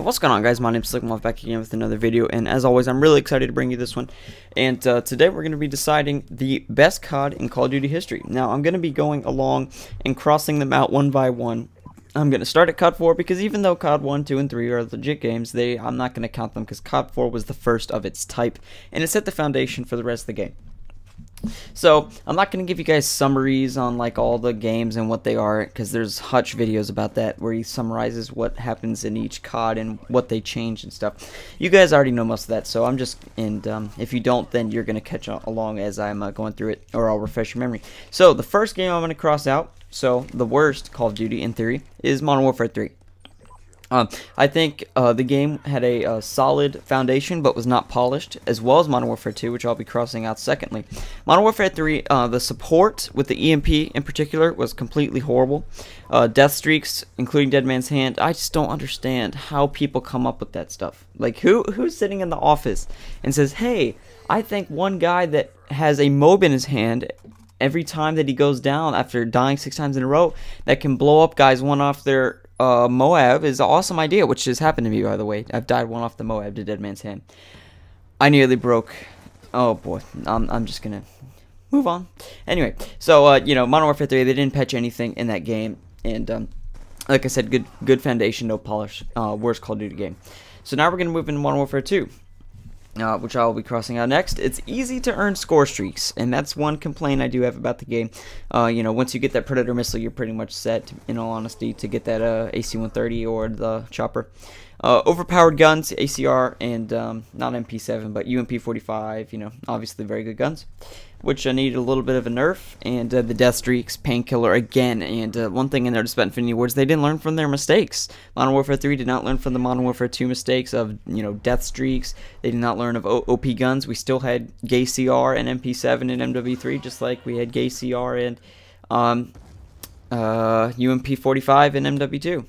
What's going on, guys? My name's Slcmof, back again with another video, and as always I'm really excited to bring you this one. And today we're going to be deciding the best COD in Call of Duty history. Now I'm going to be going along and crossing them out one by one. I'm going to start at COD 4 because even though COD 1, 2, and 3 are legit games, I'm not going to count them because COD 4 was the first of its type, and it set the foundation for the rest of the game. So I'm not going to give you guys summaries on like all the games and what they are, because there's Hutch videos about that where he summarizes what happens in each COD and what they change and stuff. You guys already know most of that, so I'm just, and if you don't, then you're going to catch along as I'm going through it, or I'll refresh your memory. So the first game I'm going to cross out, so the worst Call of Duty in theory, is Modern Warfare 3. I think the game had a solid foundation but was not polished, as well as Modern Warfare 2, which I'll be crossing out secondly. Modern Warfare 3, the support with the EMP in particular was completely horrible. Death streaks, including Dead Man's Hand, I just don't understand how people come up with that stuff. Like, who's sitting in the office and says, hey, I think one guy that has a MOB in his hand every time that he goes down after dying 6 times in a row, that can blow up guys one off their Moab is an awesome idea, which has happened to me, by the way. I've died one off the Moab to Dead Man's Hand. I nearly broke. Oh boy, I'm just gonna move on. Anyway, so you know, Modern Warfare 3, they didn't patch anything in that game, and like I said, good foundation, no polish. Worst Call of Duty game. So now we're gonna move into Modern Warfare 2. Which I'll be crossing out next. It's easy to earn score streaks, and that's one complaint I do have about the game. You know, once you get that Predator missile, you're pretty much set, in all honesty, to get that AC-130 or the chopper. Overpowered guns, ACR, and not MP7, but UMP-45, you know, obviously very good guns, which needed a little bit of a nerf, and the death streaks, painkiller again, and one thing in there just about Infinity Wars, they didn't learn from their mistakes. Modern Warfare 3 did not learn from the Modern Warfare 2 mistakes of, you know, death streaks. They did not learn of OP guns. We still had gay CR and MP7 and MW3, just like we had gay CR and UMP-45 and MW2.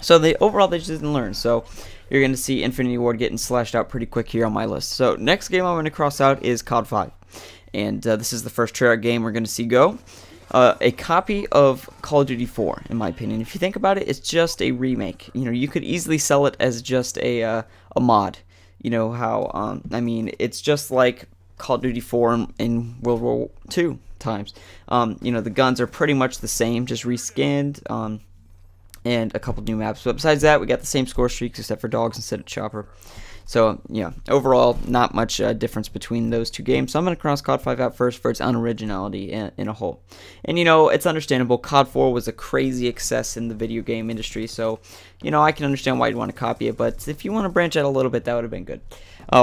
So overall they just didn't learn. So you're going to see Infinity Ward getting slashed out pretty quick here on my list. So next game I'm going to cross out is COD 5. And this is the first Treyarch game we're going to see go. A copy of Call of Duty 4, in my opinion. If you think about it, it's just a remake. You know, you could easily sell it as just a mod. You know how, I mean, it's just like Call of Duty 4 in World War II times. You know, the guns are pretty much the same, just reskinned, and a couple new maps. But besides that, we got the same score streaks except for dogs instead of chopper. So, yeah, overall, not much difference between those two games. So I'm going to cross COD 5 out first for its unoriginality in a whole. And, you know, it's understandable. COD 4 was a crazy excess in the video game industry. So, you know, I can understand why you'd want to copy it. But if you want to branch out a little bit, that would have been good.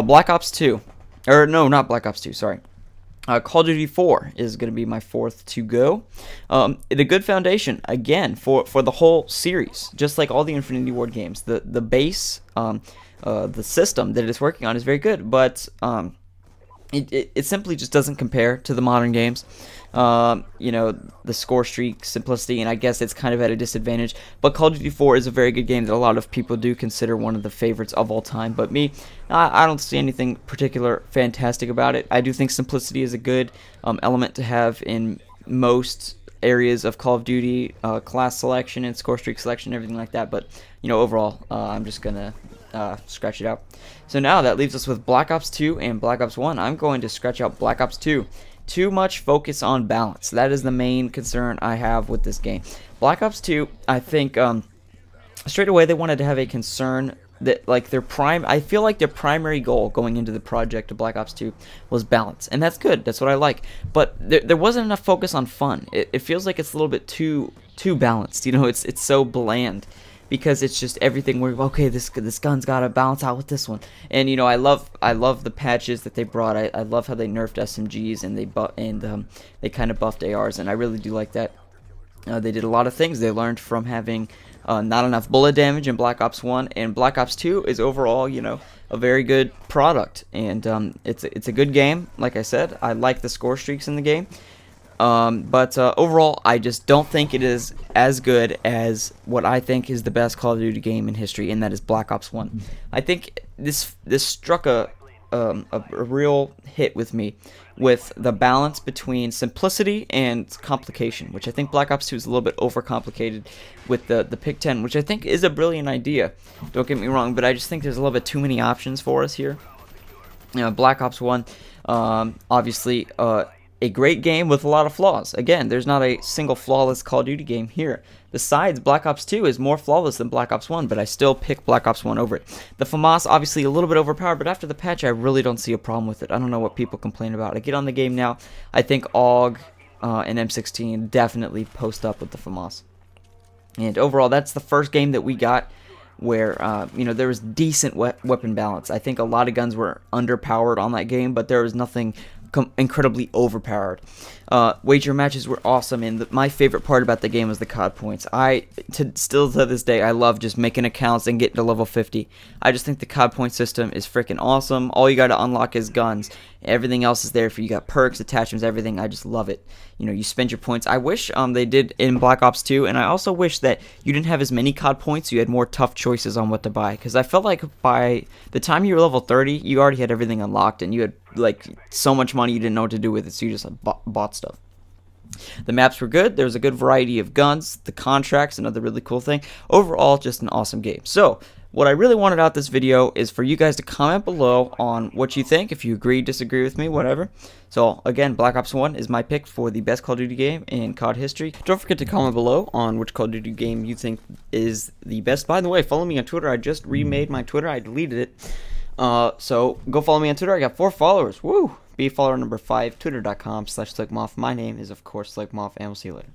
Black Ops 2. Or, no, not Black Ops 2, sorry. Call of Duty 4 is going to be my fourth to go. It's a good foundation, again, for the whole series. Just like all the Infinity Ward games. The base, the system that it's working on is very good, but it simply just doesn't compare to the modern games. You know, the score streak, simplicity, and I guess it's kind of at a disadvantage. But Call of Duty 4 is a very good game that a lot of people do consider one of the favorites of all time. But me, I don't see anything particular fantastic about it. I do think simplicity is a good element to have in most areas of Call of Duty, class selection and score streak selection, everything like that. But, you know, overall, I'm just going to scratch it out. So now that leaves us with Black Ops 2 and Black Ops 1. I'm going to scratch out Black Ops 2. Too much focus on balance. That is the main concern I have with this game. Black Ops 2, I think straight away they wanted to have a concern that, like, I feel like their primary goal going into the project of Black Ops 2 was balance, and that's good. That's what I like. But there wasn't enough focus on fun. It feels like it's a little bit too balanced. You know, it's so bland. Because it's just everything where, okay, this gun's got to balance out with this one. And, you know, I love the patches that they brought. I love how they nerfed SMGs and they kind of buffed ARs, and I really do like that. They did a lot of things. They learned from having not enough bullet damage in Black Ops 1, and Black Ops 2 is overall, you know, a very good product. And it's a good game. Like I said, I like the score streaks in the game. But overall, I just don't think it is as good as what I think is the best Call of Duty game in history, and that is Black Ops 1. I think this struck a a real hit with me with the balance between simplicity and complication, which I think Black Ops 2 is a little bit overcomplicated with the Pick 10, which I think is a brilliant idea. Don't get me wrong, but I just think there's a little bit too many options for us here. You know, Black Ops 1, obviously, a great game with a lot of flaws. Again, there's not a single flawless Call of Duty game here. Besides, Black Ops 2 is more flawless than Black Ops 1, but I still pick Black Ops 1 over it. The FAMAS, obviously a little bit overpowered, but after the patch, I really don't see a problem with it. I don't know what people complain about. I get on the game now, I think AUG and M16 definitely post up with the FAMAS. And overall, that's the first game that we got where you know, there was decent weapon balance. I think a lot of guns were underpowered on that game, but there was nothing incredibly overpowered. Wager matches were awesome, and my favorite part about the game was the COD points. Still to this day, I love just making accounts and getting to level 50. I just think the COD point system is freaking awesome. All you got to unlock is guns. Everything else is there for you. Got perks, attachments, everything. I just love it. You know, you spend your points. I wish they did in Black Ops 2, and I also wish that you didn't have as many COD points. You had more tough choices on what to buy, because I felt like by the time you were level 30, you already had everything unlocked, and you had like so much money you didn't know what to do with it, so you just bought stuff. The maps were good. There was a good variety of guns. The contracts, another really cool thing. Overall, just an awesome game. So what I really wanted out this video is for you guys to comment below on what you think, if you agree, disagree with me, whatever. So again, Black Ops 1 is my pick for the best Call of Duty game in COD history. Don't forget to comment below on which Call of Duty game you think is the best. By the way, follow me on Twitter. I just remade my Twitter. I deleted it. So go follow me on Twitter. I got 4 followers. Woo! Be follower number 5, twitter.com/Slcmof. My name is, of course, Slcmof, and we'll see you later.